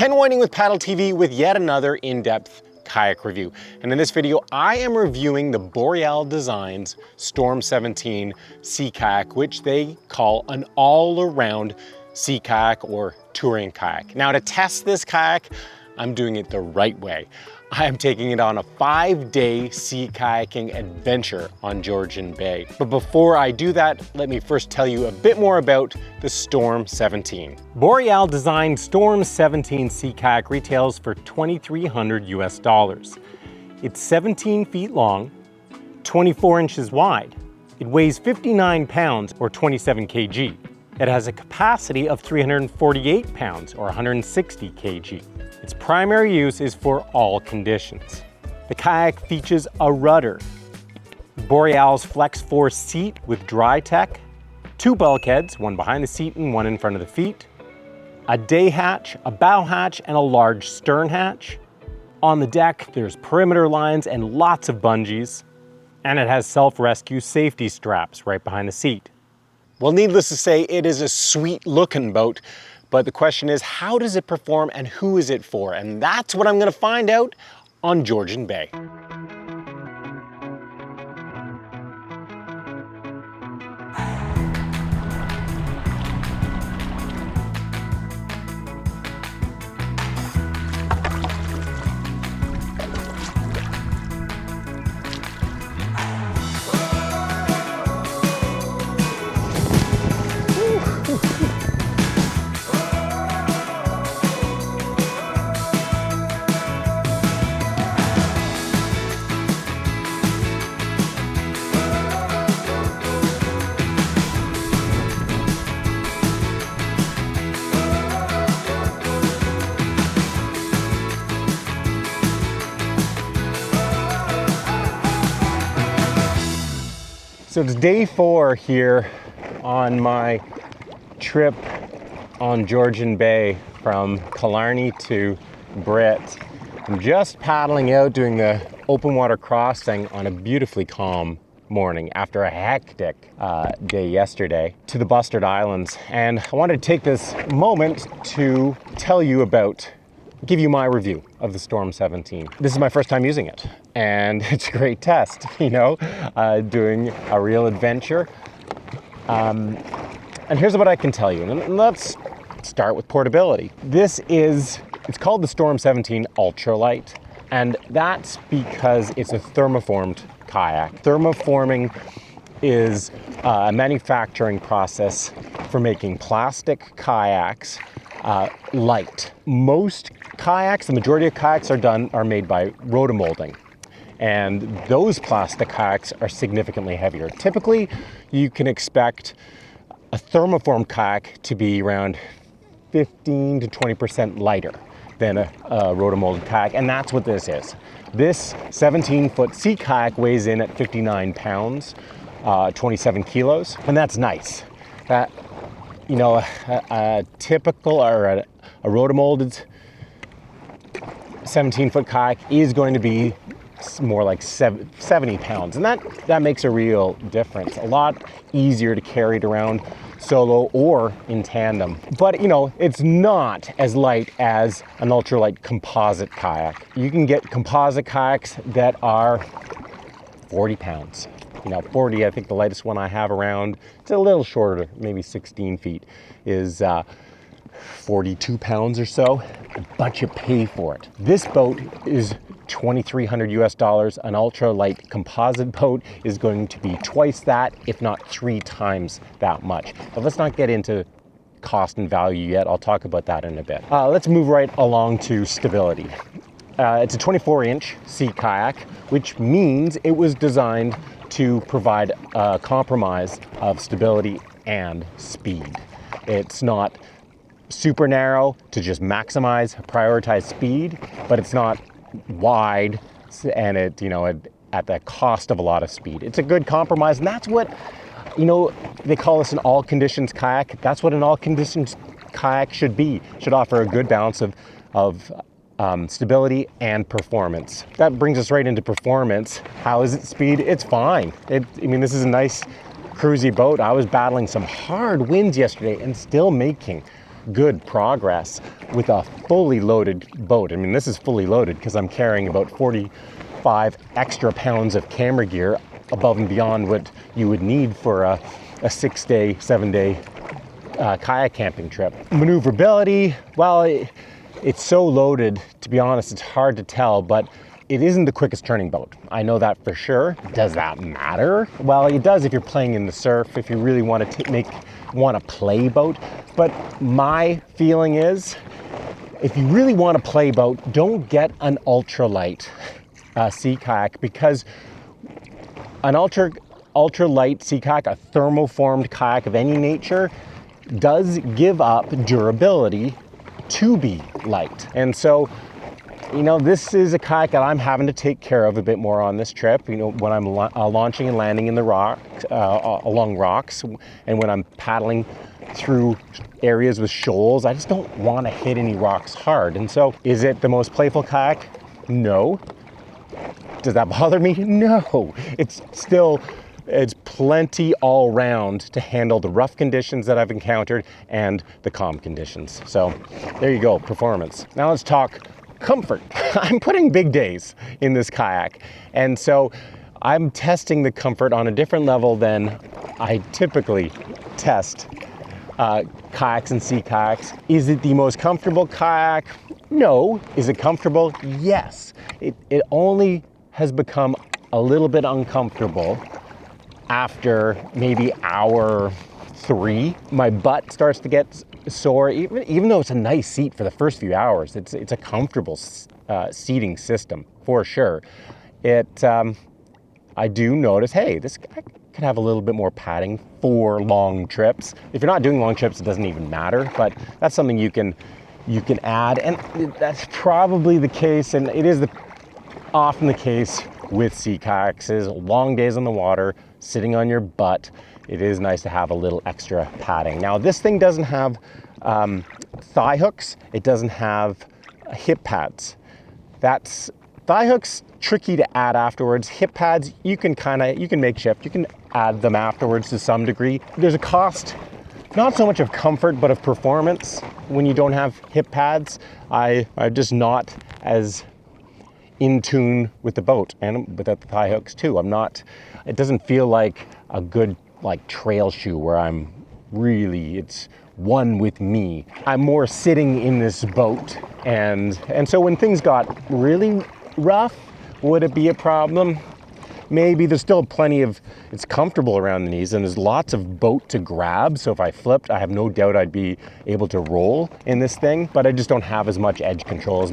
Ken Whiting with Paddle TV with yet another in-depth kayak review. And in this video, I am reviewing the Boreal Designs Storm 17 sea kayak, which they call an all-around sea kayak or touring kayak. Now to test this kayak, I'm doing it the right way. I am taking it on a 5-day sea kayaking adventure on Georgian Bay. But before I do that, let me first tell you a bit more about the Storm 17. Boreal Designs Storm 17 sea kayak retails for $2,300 US. It's 17 feet long, 24 inches wide. It weighs 59 pounds or 27 kg. It has a capacity of 348 pounds or 160 kg. Its primary use is for all conditions. The kayak features a rudder, Boreal's Flex 4 seat with dry tech, 2 bulkheads, one behind the seat and one in front of the feet, a day hatch, a bow hatch, and a large stern hatch. On the deck, there's perimeter lines and lots of bungees, and it has self-rescue safety straps right behind the seat. Well, needless to say, it is a sweet looking boat, but the question is, how does it perform and who is it for? And that's what I'm gonna find out on Georgian Bay. So it's day 4 here on my trip on Georgian Bay from Killarney to Britt. I'm just paddling out doing the open water crossing on a beautifully calm morning after a hectic day yesterday to the Bustard Islands. And I wanted to take this moment to tell you give you my review of the Storm 17. This is my first time using it, and it's a great test, doing a real adventure. And here's what I can tell you, and let's start with portability. It's called the Storm 17 Ultralight, and that's because it's a thermoformed kayak. Thermoforming is a manufacturing process for making plastic kayaks light. Most kayaks, the majority of kayaks are made by rotomolding, and those plastic kayaks are significantly heavier. Typically, you can expect a thermoformed kayak to be around 15 to 20% lighter than a rotomolded kayak, and that's what this is. This 17-foot sea kayak weighs in at 59 pounds, 27 kilos, and that's nice. That, a typical or a rotomolded 17-foot kayak is going to be more like 70 pounds, and that makes a real difference. A lot easier to carry it around solo or in tandem. But it's not as light as an ultralight composite kayak. You can get composite kayaks that are 40 pounds. 40, I think the lightest one I have around, it's a little shorter, maybe 16 feet, is 42 pounds or so, but you pay for it. This boat is $2,300 US. An ultralight composite boat is going to be twice that, if not 3 times that much. But let's not get into cost and value yet. I'll talk about that in a bit. Let's move right along to stability. It's a 24-inch sea kayak, which means it was designed to provide a compromise of stability and speed. It's not super narrow to just prioritize speed, but it's not wide and at the cost of a lot of speed. It's a good compromise, and that's what, they call this an all-conditions kayak. That's what an all-conditions kayak should be. Should offer a good balance of stability and performance. That brings us right into performance. How is it speed? It's fine. This is a nice cruisy boat. I was battling some hard winds yesterday and still making good progress with a fully loaded boat. I mean, this is fully loaded because I'm carrying about 45 extra pounds of camera gear above and beyond what you would need for a 6-day, 7-day kayak camping trip. Maneuverability, well, it's so loaded, to be honest, it's hard to tell, but it isn't the quickest turning boat. I know that for sure. Does that matter? Well, it does if you're playing in the surf, if you really want to play boat. But my feeling is, if you really want to play boat, don't get an ultralight sea kayak, because an ultralight sea kayak, a thermoformed kayak of any nature, does give up durability to be light. And so, you know, this is a kayak that I'm having to take care of a bit more on this trip. You know, when I'm launching and landing in the rocks, along rocks, and when I'm paddling through areas with shoals, I just don't want to hit any rocks hard. And so, is it the most playful kayak? No. Does that bother me? No. It's plenty all round to handle the rough conditions that I've encountered and the calm conditions. So there you go, performance. Now let's talk comfort. I'm putting big days in this kayak, and so I'm testing the comfort on a different level than I typically test kayaks and sea kayaks. Is it the most comfortable kayak? No. Is it comfortable? Yes. It only has become a little bit uncomfortable after maybe hour 3. My butt starts to get sore, even though it's a nice seat for the first few hours. It's a comfortable seating system for sure. I do notice, hey, this guy could have a little bit more padding for long trips. If you're not doing long trips, it doesn't even matter, but that's something you can add, and that's probably the case, and it is often the case with sea kayaks, is long days on the water, sitting on your butt. It is nice to have a little extra padding. Now, this thing doesn't have thigh hooks. It doesn't have hip pads. Thigh hooks, tricky to add afterwards. Hip pads, you can makeshift. You can add them afterwards to some degree. There's a cost, not so much of comfort, but of performance when you don't have hip pads. I'm just not as in tune with the boat, and without the thigh hooks too. It doesn't feel like a good trail shoe where it's one with me. I'm more sitting in this boat, and so when things got really rough, would it be a problem? Maybe. There's still it's comfortable around the knees, and there's lots of boat to grab. So if I flipped, I have no doubt I'd be able to roll in this thing, but I just don't have as much edge control,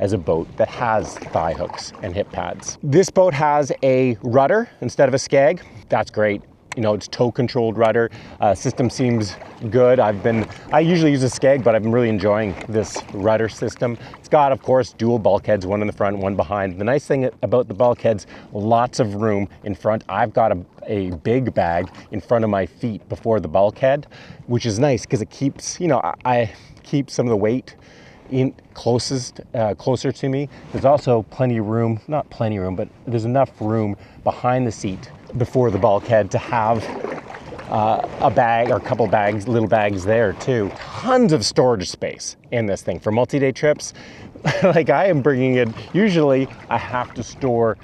as a boat that has thigh hooks and hip pads. This boat has a rudder instead of a skeg. That's great. You know, it's tow controlled rudder. System seems good. I usually use a skeg, but I've been really enjoying this rudder system. It's got, of course, dual bulkheads, one in the front, one behind. The nice thing about the bulkheads, lots of room in front. I've got a big bag in front of my feet before the bulkhead, which is nice because it keeps, I keep some of the weight closer to me. There's also plenty of room, not plenty of room, but there's enough room behind the seat before the bulkhead to have a bag or a couple bags, little bags there too. Tons of storage space in this thing for multi-day trips. I am bringing in, usually I have to store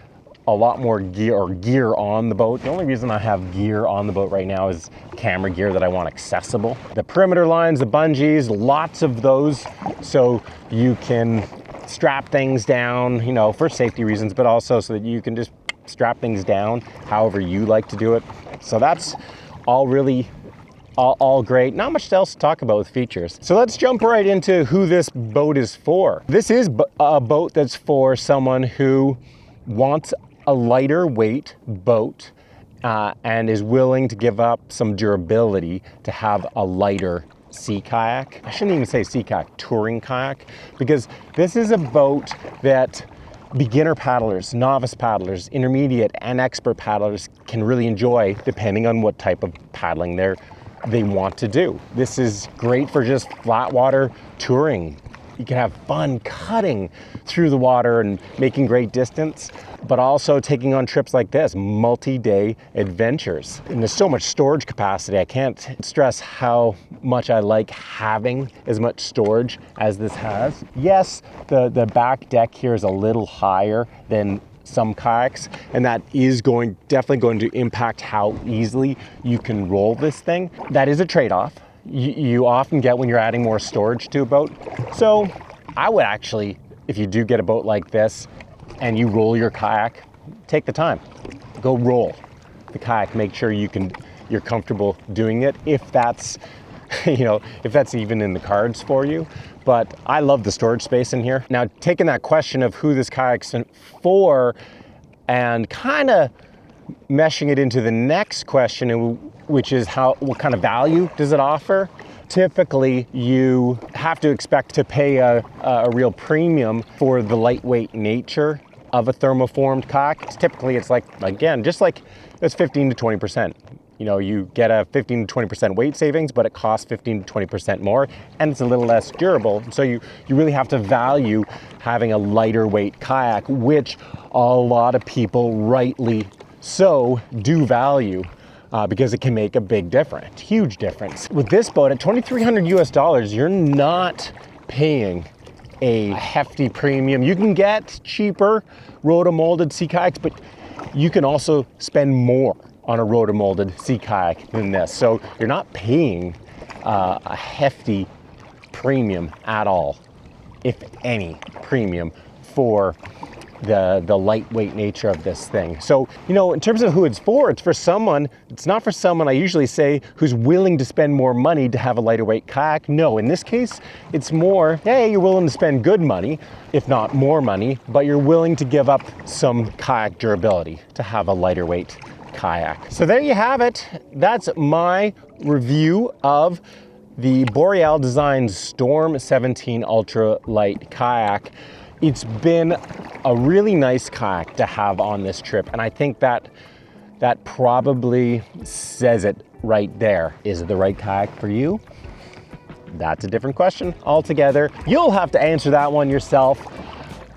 a lot more gear on the boat. The only reason I have gear on the boat right now is camera gear that I want accessible. The perimeter lines, the bungees, lots of those, so you can strap things down, for safety reasons, but also so that you can just strap things down however you like to do it. So that's all great. Not much else to talk about with features. So let's jump right into who this boat is for. This is a boat that's for someone who wants a lighter weight boat and is willing to give up some durability to have a lighter sea kayak. I shouldn't even say sea kayak, touring kayak, because this is a boat that beginner paddlers, novice paddlers, intermediate and expert paddlers can really enjoy depending on what type of paddling they want to do. This is great for just flat water touring You can have fun cutting through the water and making great distance, but also taking on trips like this, multi-day adventures. And there's so much storage capacity. I can't stress how much I like having as much storage as this has. Yes, the back deck here is a little higher than some kayaks, and that is definitely going to impact how easily you can roll this thing. That is a trade-off. You often get when you're adding more storage to a boat. So I would actually, if you do get a boat like this and you roll your kayak, take the time, go roll the kayak, make sure you're comfortable doing it, if that's, if that's even in the cards for you. But I love the storage space in here. Now, taking that question of who this kayak's for and kind of meshing it into the next question, which is what kind of value does it offer? Typically, you have to expect to pay a real premium for the lightweight nature of a thermoformed kayak. Typically, it's like, again, just like it's 15 to 20%. You get a 15 to 20% weight savings, but it costs 15 to 20% more, and it's a little less durable. So you really have to value having a lighter weight kayak, which a lot of people rightly so do value. Because it can make a big difference, huge difference. With this boat at $2,300 US, you're not paying a hefty premium. You can get cheaper rotomolded sea kayaks, but you can also spend more on a rotomolded sea kayak than this. So you're not paying a hefty premium at all, if any premium, for the lightweight nature of this thing. So, in terms of who it's for someone, it's not for someone, I usually say, who's willing to spend more money to have a lighter weight kayak. No, in this case, it's more, hey, you're willing to spend good money, if not more money, but you're willing to give up some kayak durability to have a lighter weight kayak. So there you have it. That's my review of the Boreal Designs Storm 17 Ultralight Kayak. It's been a really nice kayak to have on this trip, and I think that probably says it right there. Is it the right kayak for you? That's a different question altogether. You'll have to answer that one yourself.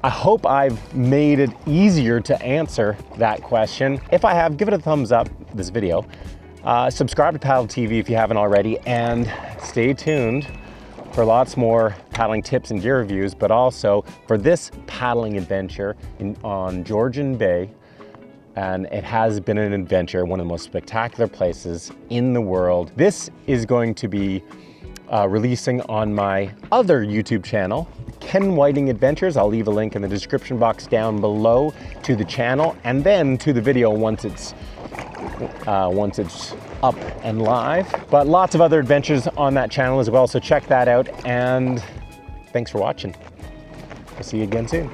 I hope I've made it easier to answer that question. If I have, give it a thumbs up, this video. Subscribe to Paddle TV if you haven't already, and stay tuned for lots more paddling tips and gear reviews, but also for this paddling adventure on Georgian Bay. And it has been an adventure, one of the most spectacular places in the world. This is going to be releasing on my other YouTube channel, Ken Whiting Adventures. I'll leave a link in the description box down below to the channel, and then to the video once it's up and live. But lots of other adventures on that channel as well, so check that out, and thanks for watching. I'll see you again soon.